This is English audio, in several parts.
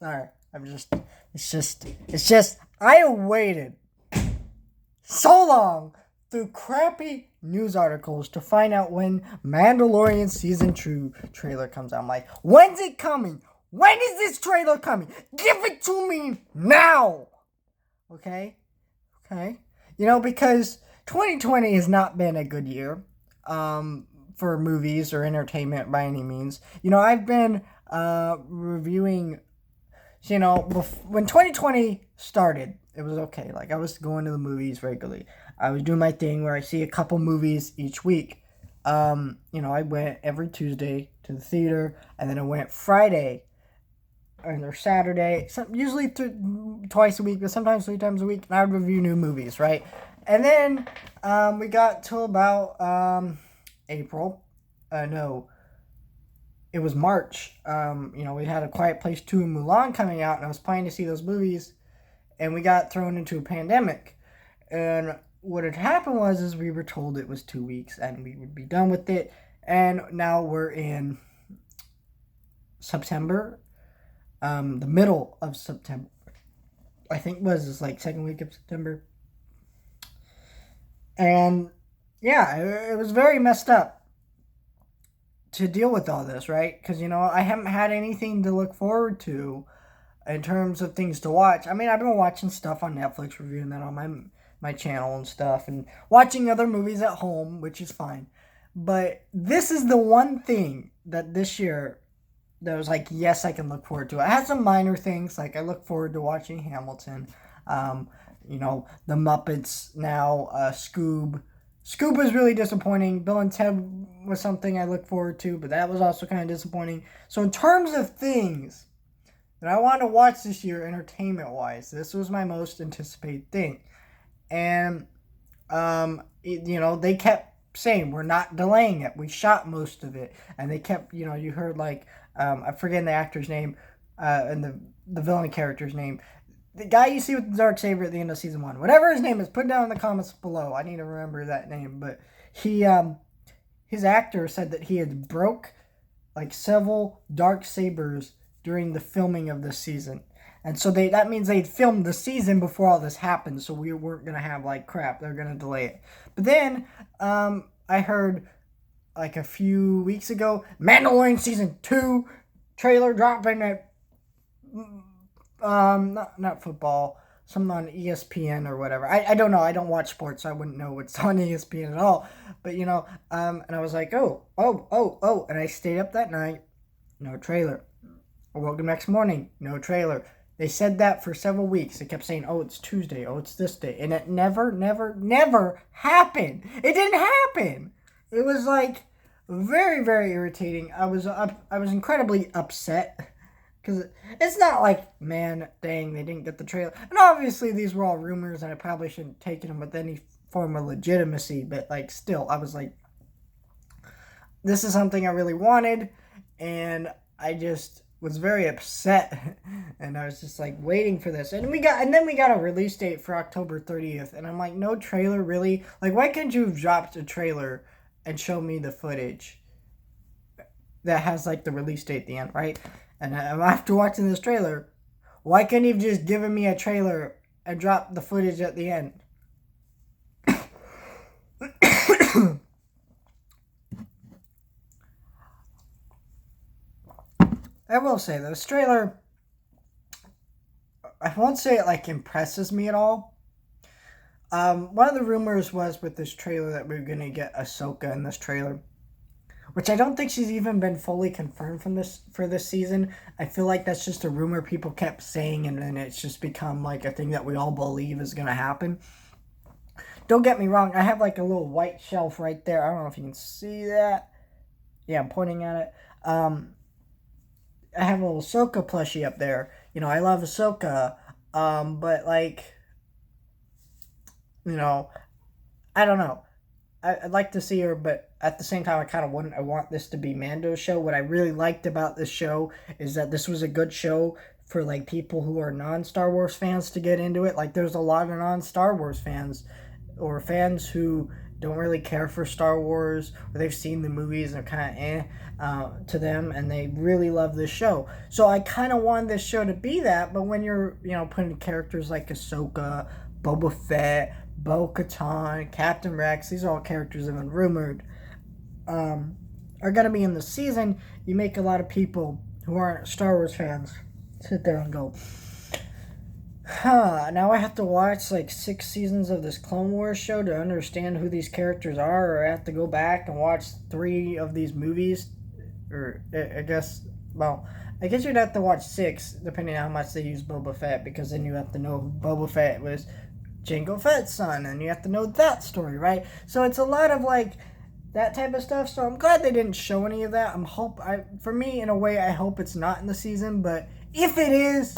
Sorry. It's just, I waited so long through crappy news articles to find out when Mandalorian Season 2 trailer comes out. I'm like, when's it coming? When is this trailer coming? Give it to me now! Okay? Okay? Because 2020 has not been a good year for movies or entertainment by any means. I've been reviewing, when 2020 started, it was okay. Like, I was going to the movies regularly. I was doing my thing where I see a couple movies each week. I went every Tuesday to the theater, and then I went Friday or Saturday, usually twice a week, but sometimes 3 times a week, and I would review new movies, right? And then we got till about April. No, it was March. We had A Quiet Place 2 and Mulan coming out, and I was planning to see those movies, and we got thrown into a pandemic. And what had happened is we were told it was 2 weeks and we would be done with it. And now we're in September, the middle of September. I think was like second week of September. And yeah, it was very messed up to deal with all this, right? Because, I haven't had anything to look forward to in terms of things to watch. I mean, I've been watching stuff on Netflix, reviewing that on my channel and stuff, and watching other movies at home, which is fine. But this is the one thing that this year that was like, yes, I can look forward to. I had some minor things, like I look forward to watching Hamilton. The Muppets now, Scoob. Scoob was really disappointing. Bill and Ted was something I look forward to, but that was also kind of disappointing. So in terms of things that I wanted to watch this year, entertainment-wise, this was my most anticipated thing. And, they kept saying, we're not delaying it. We shot most of it. And they kept, you heard like, I'm forgetting the actor's name, and the villain character's name. The guy you see with the dark saber at the end of season 1. Whatever his name is, put down in the comments below. I need to remember that name. But his actor said that he had broke like several dark sabers during the filming of this season. And so that means they'd filmed the season before all this happened, so we weren't going to have, like, crap. They're going to delay it. But then I heard, like, a few weeks ago, Mandalorian Season 2 trailer dropping at, not football, something on ESPN or whatever. I don't know. I don't watch sports, so I wouldn't know what's on ESPN at all. But, and I was like, oh. And I stayed up that night, no trailer. I woke the next morning, no trailer. They said that for several weeks. They kept saying, oh, it's Tuesday. Oh, it's this day. And it never happened. It didn't happen. It was like very, very irritating. I was incredibly upset because it's not like, man, dang, they didn't get the trailer. And obviously these were all rumors and I probably shouldn't have taken them with any form of legitimacy. But like still, I was like, this is something I really wanted. And I just was very upset, and I was just like waiting for this, and then we got a release date for October 30th, and I'm like, no trailer, really? Like, why can't you have dropped a trailer and show me the footage that has like the release date at the end, right? And after watching this trailer, why can't you have just given me a trailer and drop the footage at the end? I will say, though, this trailer, I won't say it, like, impresses me at all. One of the rumors was with this trailer that we are going to get Ahsoka in this trailer, which I don't think she's even been fully confirmed for this season. I feel like that's just a rumor people kept saying, and then it's just become, like, a thing that we all believe is going to happen. Don't get me wrong, I have, like, a little white shelf right there. I don't know if you can see that. Yeah, I'm pointing at it. I have a little Ahsoka plushie up there. I love Ahsoka. But like, I don't know. I'd like to see her, but at the same time, I want this to be Mando's show. What I really liked about this show is that this was a good show for like people who are non-Star Wars fans to get into it. Like, there's a lot of non-Star Wars fans or fans who don't really care for Star Wars, or they've seen the movies and kind of to them, and they really love this show. So I kind of want this show to be that, but when you're, putting characters like Ahsoka, Boba Fett, Bo-Katan, Captain Rex, these are all characters that have been rumored, are going to be in the season, you make a lot of people who aren't Star Wars fans sit there and go, now I have to watch like 6 seasons of this Clone Wars show to understand who these characters are, or I have to go back and watch 3 of these movies, or I guess you'd have to watch 6, depending on how much they use Boba Fett, because then you have to know who Boba Fett was Jango Fett's son, and you have to know that story, right? So it's a lot of like that type of stuff. So I'm glad they didn't show any of that. For me, in a way, I hope it's not in the season, but if it is,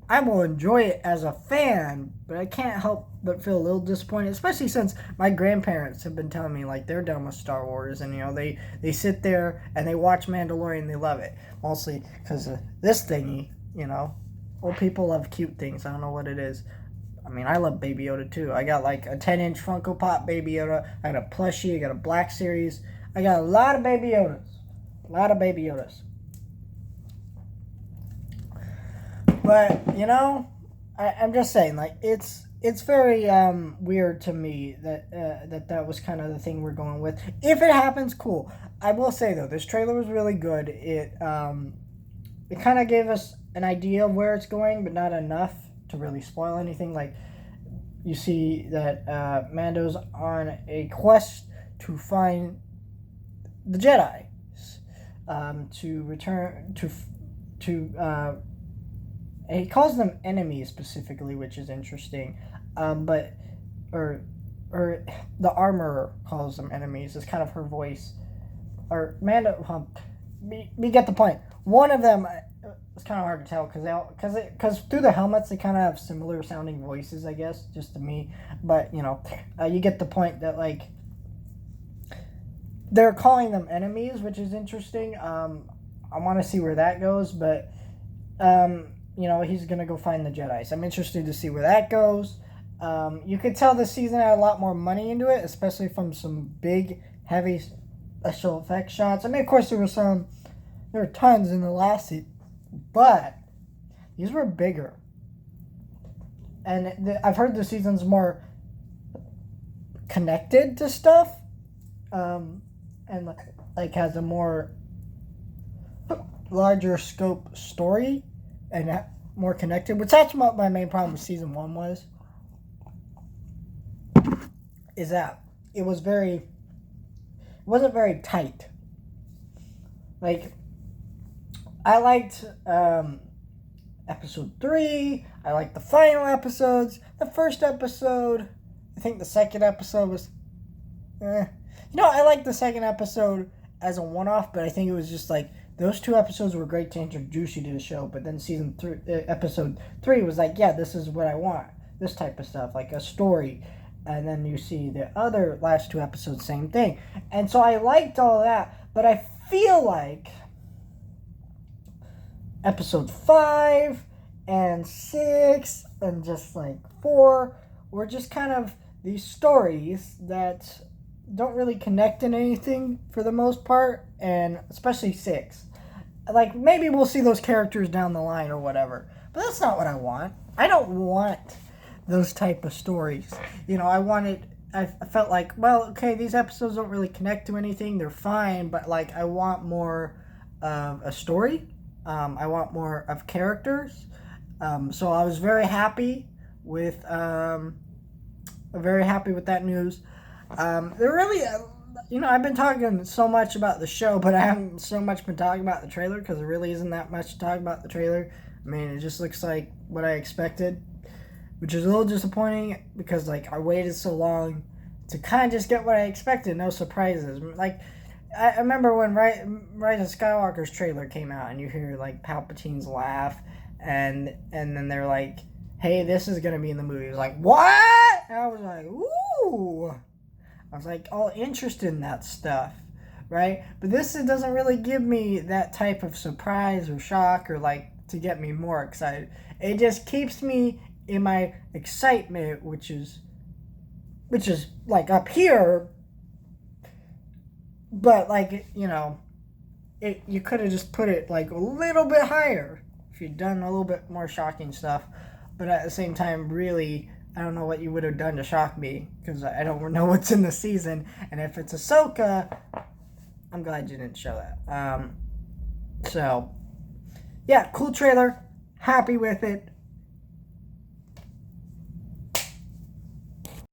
I will enjoy it as a fan, but I can't help but feel a little disappointed, especially since my grandparents have been telling me like they're done with Star Wars, and they sit there and they watch Mandalorian and they love it, mostly because of this thingy. Old people love cute things. I don't know what it is. I mean, I love Baby Yoda too. I got like a 10-inch Funko Pop Baby Yoda. I got a plushie. I got a Black Series. I got a lot of Baby Yodas. But, I'm just saying, like, it's very weird to me that was kind of the thing we're going with. If it happens, cool. I will say, though, this trailer was really good. It kind of gave us an idea of where it's going, but not enough to really spoil anything. Like, you see that Mando's on a quest to find the Jedi, to return to he calls them enemies specifically, which is interesting. But the armorer calls them enemies. It's kind of her voice. Or Mando. We get the point. One of them, it's kind of hard to tell because through the helmets they kind of have similar sounding voices, I guess, just to me. But you get the point that like they're calling them enemies, which is interesting. I want to see where that goes, but he's gonna go find the Jedi. So I'm interested to see where that goes. You could tell this season had a lot more money into it, especially from some big, heavy special effects shots. I mean, of course, there were tons in the last season, but these were bigger. And I've heard the season's more connected to stuff, and like has a more larger scope story and more connected, which that's what my main problem with season 1 was, is that it wasn't very tight. Like, I liked episode 3, I liked the final episodes, the first episode, I think the second episode was, I liked the second episode as a one-off, but I think it was just like, those 2 episodes were great to introduce you to the show, but then episode 3 was like, yeah, this is what I want. This type of stuff, like a story. And then you see the other last 2 episodes, same thing. And so I liked all that, but I feel like episode 5 and 6 and just like 4 were just kind of these stories that don't really connect in anything for the most part, and especially 6. Like, maybe we'll see those characters down the line or whatever, but that's not what I want. I don't want those type of stories. I felt like, well, okay, these episodes don't really connect to anything. They're fine, but like, I want more of a story. I want more of characters. So I was very happy with that news. They're really, I've been talking so much about the show, but I haven't so much been talking about the trailer because there really isn't that much to talk about the trailer. I mean, it just looks like what I expected, which is a little disappointing because, like, I waited so long to kind of just get what I expected. No surprises. Like, I remember when Rise of Skywalker's trailer came out and you hear, like, Palpatine's laugh and then they're like, hey, this is going to be in the movie. It was like, what? And I was like, ooh. I was like all interested in that stuff, right? But this doesn't really give me that type of surprise or shock or like to get me more excited. It just keeps me in my excitement, which is which is like up here, but like, you know, you could have just put it like a little bit higher if you'd done a little bit more shocking stuff. But at the same time, really, I don't know what you would have done to shock me because I don't know what's in the season. And if it's Ahsoka, I'm glad you didn't show that. So, yeah, cool trailer. Happy with it.